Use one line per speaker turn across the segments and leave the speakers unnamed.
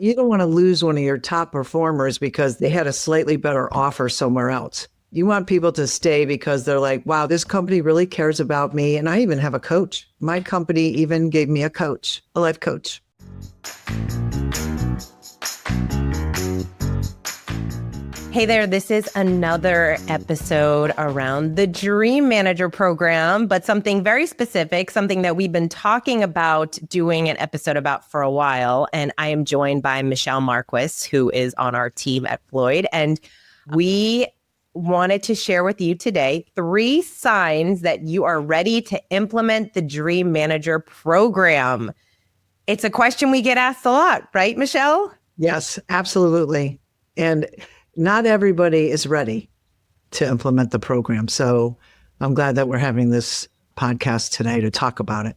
You don't want to lose one of your top performers because they had a slightly better offer somewhere else. You want people to stay because they're like, wow, this company really cares about me. And I even have a coach. My company even gave me a coach, a life coach.
Hey there, this is another episode around the Dream Manager program, but something very specific, something that we've been talking about doing an episode about for a while. And I am joined by Michele Marquis, who is on our team at Floyd. And we wanted to share with you today 3 signs that you are ready to implement the Dream Manager program. It's a question we get asked a lot, right, Michele?
Yes, absolutely. And not everybody is ready to implement the program. So I'm glad that we're having this podcast today to talk about it.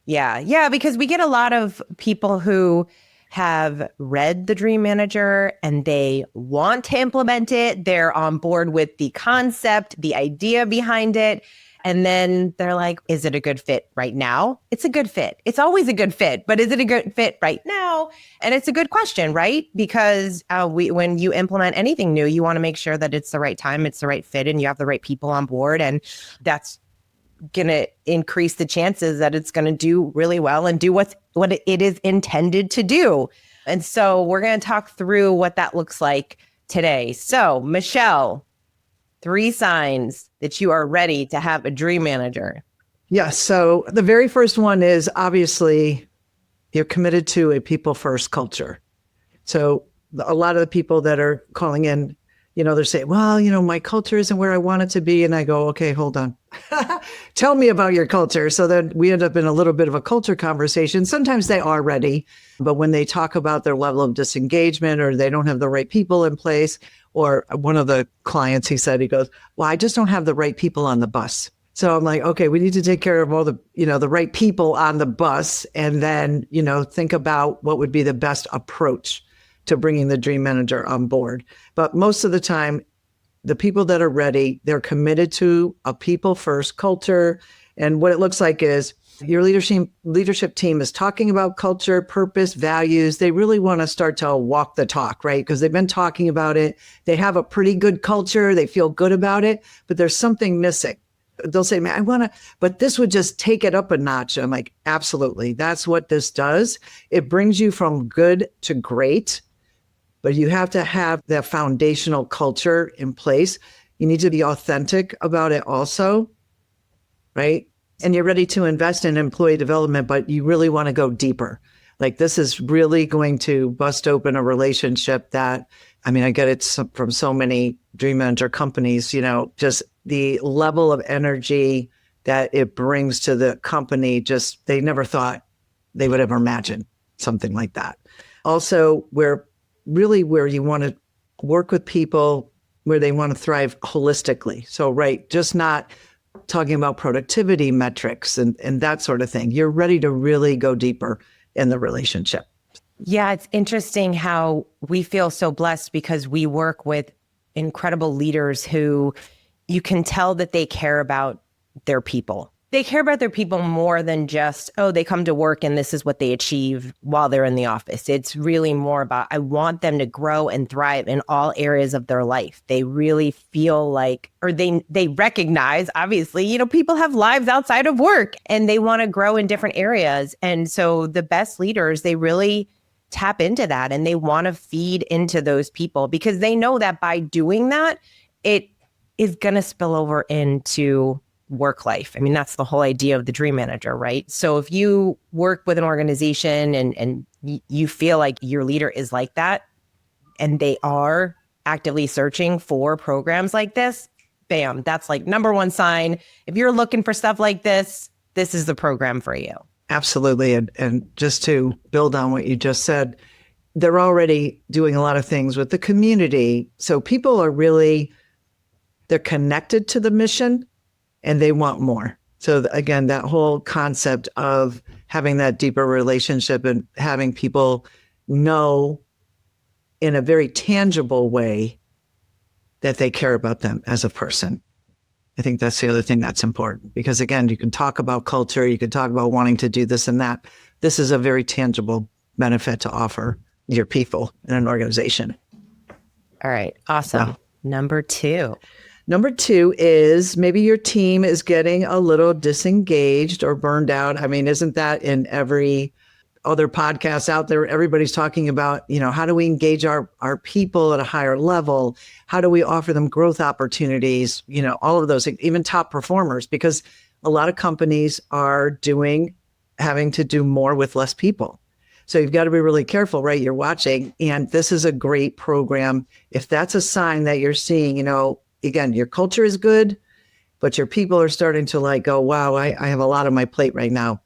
Yeah, because we get a lot of people who have read the Dream Manager and they want to implement it. They're on board with the concept, the idea behind it. And then they're like, is it a good fit right now? It's a good fit. It's always a good fit, but is it a good fit right now? And it's a good question, right? Because when you implement anything new, you want to make sure that it's the right time, it's the right fit, and you have the right people on board. And that's going to increase the chances that it's going to do really well and do what it is intended to do. And so we're going to talk through what that looks like today. So, Michele, 3 signs that you are ready to have a Dream Manager.
Yes. So the very first one is obviously you're committed to a people first culture. So a lot of the people that are calling in, they're saying, well, my culture isn't where I want it to be. And I go, okay, hold on. Tell me about your culture. So then we end up in a little bit of a culture conversation. Sometimes they are ready, but when they talk about their level of disengagement or they don't have the right people in place, or one of the clients, he goes, well, I just don't have the right people on the bus. So I'm like, okay, we need to take care of all the, the right people on the bus. And then, think about what would be the best approach to bringing the Dream Manager on board. But most of the time, the people that are ready, they're committed to a people first culture. And what it looks like is your leadership team is talking about culture, purpose, values. They really want to start to walk the talk, right? Because they've been talking about it. They have a pretty good culture. They feel good about it, but there's something missing. They'll say, man, but this would just take it up a notch. I'm like, absolutely. That's what this does. It brings you from good to great, but you have to have that foundational culture in place. You need to be authentic about it also, right? And you're ready to invest in employee development, but you really want to go deeper. Like this is really going to bust open a relationship that, I get it from so many Dream Manager companies, just the level of energy that it brings to the company, just they never thought they would ever imagine something like that. Also, where you want to work with people where they want to thrive holistically. So, right, just not talking about productivity metrics and that sort of thing. You're ready to really go deeper in the relationship.
Yeah, it's interesting how we feel so blessed because we work with incredible leaders who you can tell that they care about their people. They care about their people more than just, they come to work and this is what they achieve while they're in the office. It's really more about, I want them to grow and thrive in all areas of their life. They really feel like, or they recognize, obviously, people have lives outside of work and they want to grow in different areas. And so the best leaders, they really tap into that and they want to feed into those people because they know that by doing that, it is going to spill over into work life. That's the whole idea of the Dream Manager, right? So if you work with an organization and you feel like your leader is like that and they are actively searching for programs like this, bam, that's like number 1 sign. If you're looking for stuff like this is the program for you.
Absolutely. And just to build on what you just said, they're already doing a lot of things with the community. So people are they're connected to the mission and they want more. So again, that whole concept of having that deeper relationship and having people know in a very tangible way that they care about them as a person. I think that's the other thing that's important because again, you can talk about culture, you can talk about wanting to do this and that. This is a very tangible benefit to offer your people in an organization.
All right. Awesome.
Wow.
Number 2.
Number 2 is maybe your team is getting a little disengaged or burned out. I mean, isn't that in every other podcast out there? Everybody's talking about, how do we engage our people at a higher level? How do we offer them growth opportunities? All of those, even top performers, because a lot of companies are having to do more with less people. So you've got to be really careful, right? You're watching, and this is a great program. If that's a sign that you're seeing, again, your culture is good, but your people are starting to go, wow, I have a lot on my plate right now.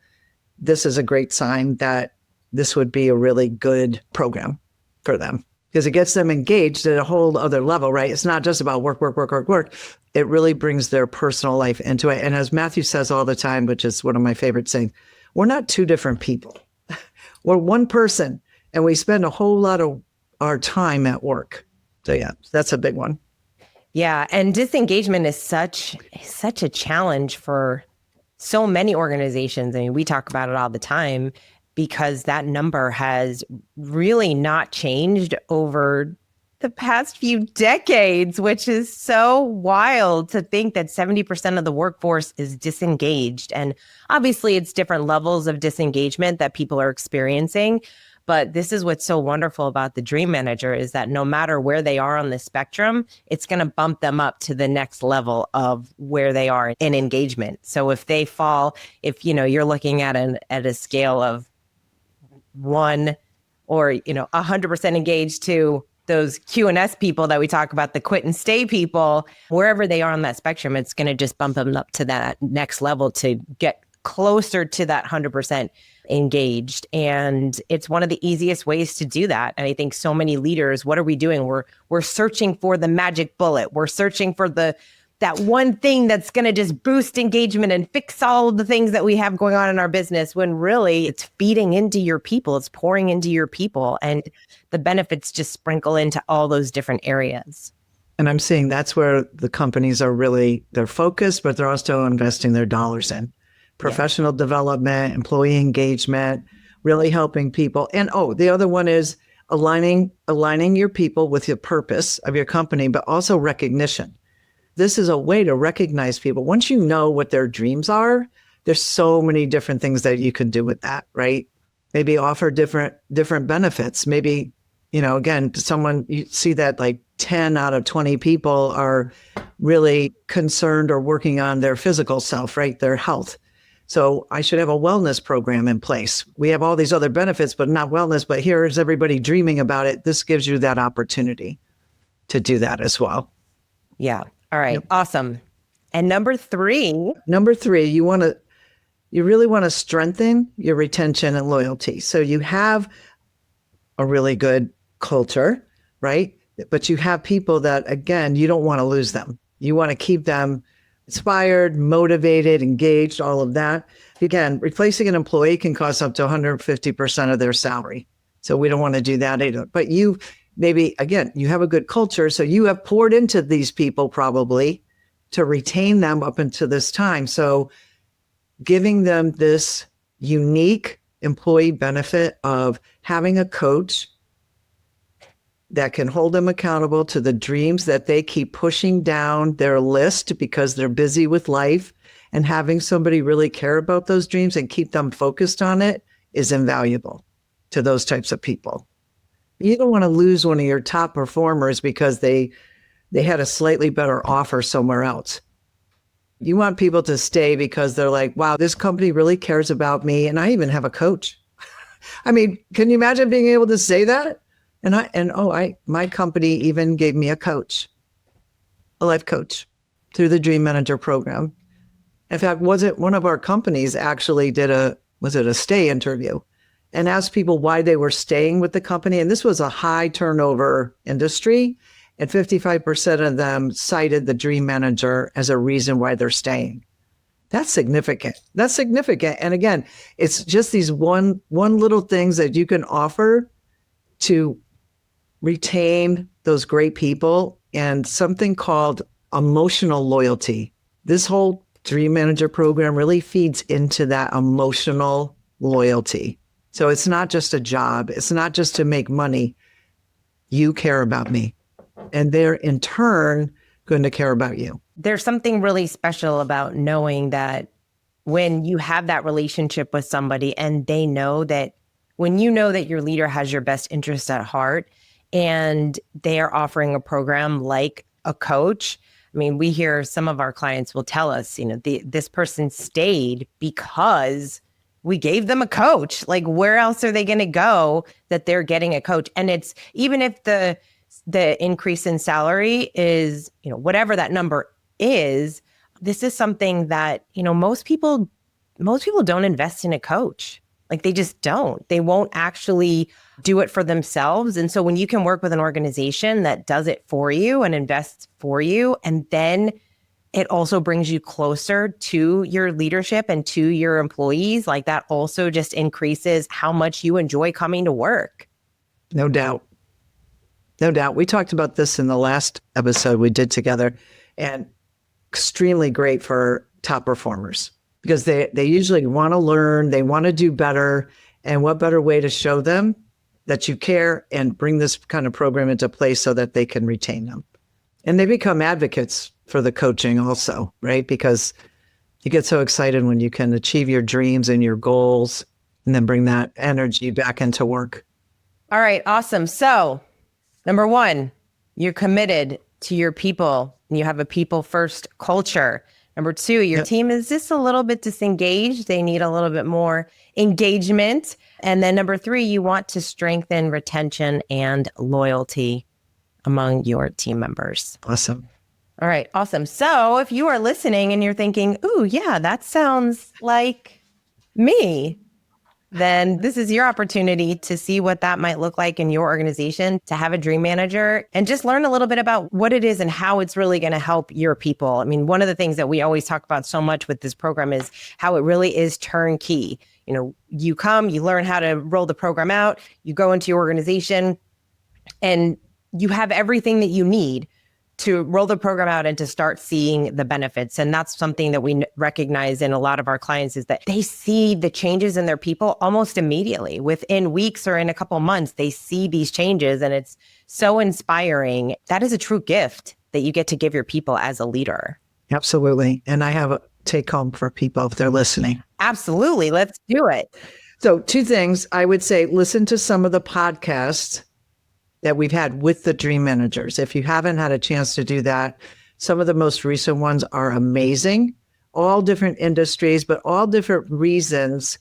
This is a great sign that this would be a really good program for them, because it gets them engaged at a whole other level, right? It's not just about work, work, work, work, work. It really brings their personal life into it. And as Matthew says all the time, which is one of my favorite sayings, we're not two different people. We're one person, and we spend a whole lot of our time at work. So yeah, that's a big one.
Yeah, and disengagement is such a challenge for so many organizations. I mean, we talk about it all the time because that number has really not changed over the past few decades, which is so wild to think that 70% of the workforce is disengaged. And obviously, it's different levels of disengagement that people are experiencing. But this is what's so wonderful about the Dream Manager is that no matter where they are on the spectrum, it's going to bump them up to the next level of where they are in engagement. So if they fall, you're looking at a scale of 1 or 100% engaged to those Q&S people that we talk about, the quit and stay people, wherever they are on that spectrum, it's going to just bump them up to that next level to get closer to that 100% engaged. And it's one of the easiest ways to do that. And I think so many leaders, what are we doing? We're searching for the magic bullet. We're searching for that one thing that's going to just boost engagement and fix all of the things that we have going on in our business, when really it's feeding into your people. It's pouring into your people, and the benefits just sprinkle into all those different areas.
And I'm seeing that's where the companies are they're focused, but they're also investing their dollars in professional development, employee engagement, really helping people. And the other one is aligning your people with your purpose of your company, but also recognition. This is a way to recognize people. Once you know what their dreams are, there's so many different things that you can do with that, right? Maybe offer different benefits. Maybe, again, you see that 10 out of 20 people are really concerned or working on their physical self, right? Their health. So I should have a wellness program in place. We have all these other benefits, but not wellness. But here is everybody dreaming about it. This gives you that opportunity to do that as well.
Yeah. All right. Yep. Awesome. And number 3,
you really want to strengthen your retention and loyalty. So you have a really good culture, right? But you have people that, again, you don't want to lose them. You want to keep them inspired, motivated, engaged, all of that. Again, replacing an employee can cost up to 150% of their salary. So we don't want to do that either. But you have a good culture. So you have poured into these people probably to retain them up until this time. So giving them this unique employee benefit of having a coach that can hold them accountable to the dreams that they keep pushing down their list because they're busy with life, and having somebody really care about those dreams and keep them focused on it is invaluable to those types of people. You don't want to lose one of your top performers because they had a slightly better offer somewhere else. You want people to stay because they're like, wow, this company really cares about me, and I even have a coach. I mean, can you imagine being able to say that? My company even gave me a life coach through the Dream Manager program. In fact, one of our companies actually did a stay interview and asked people why they were staying with the company. And this was a high turnover industry, and 55% of them cited the Dream Manager as a reason why they're staying. That's significant. And again, it's just these one little things that you can offer to retain those great people, and something called emotional loyalty. This whole Dream Manager program really feeds into that emotional loyalty. So it's not just a job. It's not just to make money. You care about me. And they're in turn going to care about you.
There's something really special about knowing that when you have that relationship with somebody and they know that when you know that your leader has your best interest at heart and they are offering a program like a coach. I mean, we hear some of our clients will tell us, this person stayed because we gave them a coach. Like, where else are they going to go that they're getting a coach? And it's even if the increase in salary is, whatever that number is, this is something that, most people don't invest in a coach. Like, they just don't. They won't actually do it for themselves. And so when you can work with an organization that does it for you and invests for you, and then it also brings you closer to your leadership and to your employees, like that also just increases how much you enjoy coming to work.
No doubt. No doubt. We talked about this in the last episode we did together, and extremely great for top performers because they usually want to learn, they want to do better. And what better way to show them that you care and bring this kind of program into place so that they can retain them. And they become advocates for the coaching also, right? Because you get so excited when you can achieve your dreams and your goals and then bring that energy back into work.
All right, awesome. So, number one, you're committed to your people and you have a people first culture. Number two, your team is just a little bit disengaged. They need a little bit more engagement. And then number three, you want to strengthen retention and loyalty among your team members.
Awesome.
All right, awesome. So if you are listening and you're thinking, ooh, yeah, that sounds like me, then this is your opportunity to see what that might look like in your organization, to have a dream manager and just learn a little bit about what it is and how it's really going to help your people. I mean, one of the things that we always talk about so much with this program is how it really is turnkey. You come, you learn how to roll the program out, you go into your organization, and you have everything that you need to roll the program out and to start seeing the benefits. And that's something that we recognize in a lot of our clients is that they see the changes in their people almost immediately. Within weeks or in a couple of months, they see these changes and it's so inspiring. That is a true gift that you get to give your people as a leader.
Absolutely. And I have a take home for people if they're listening.
Absolutely. Let's do it.
So 2 things. I would say, listen to some of the podcasts that we've had with the dream managers. If you haven't had a chance to do that, some of the most recent ones are amazing, all different industries, but all different reasons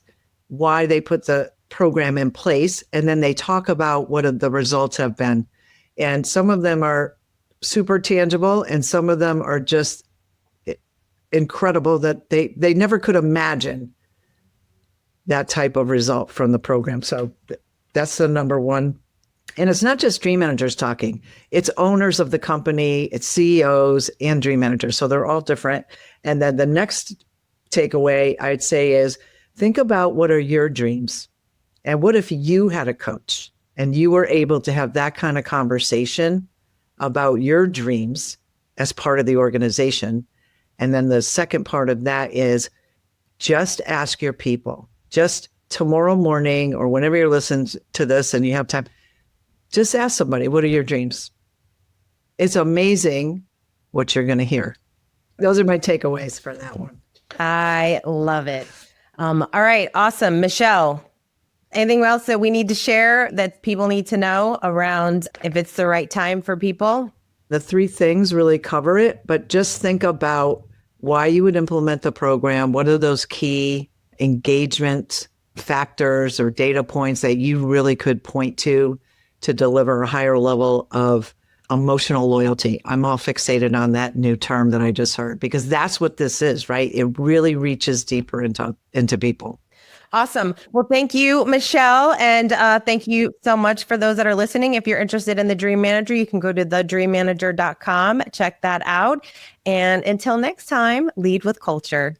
why they put the program in place. And then they talk about what the results have been. And some of them are super tangible and some of them are just incredible that they never could imagine that type of result from the program. So that's the number one. And it's not just dream managers talking. It's owners of the company, it's CEOs and dream managers. So they're all different. And then the next takeaway I'd say is think about what are your dreams? And what if you had a coach and you were able to have that kind of conversation about your dreams as part of the organization? And then the second part of that is just ask your people, just tomorrow morning or whenever you're listening to this and you have time, just ask somebody, what are your dreams? It's amazing what you're going to hear. Those are my takeaways for that one.
I love it. All right. Awesome. Michele, anything else that we need to share that people need to know around if it's the right time for people?
The 3 things really cover it, but just think about why you would implement the program. What are those key engagement factors or data points that you really could point to deliver a higher level of emotional loyalty? I'm all fixated on that new term that I just heard because that's what this is, right? It really reaches deeper into people.
Awesome. Well, thank you, Michele. And thank you so much for those that are listening. If you're interested in the Dream Manager, you can go to thedreammanager.com, check that out. And until next time, lead with culture.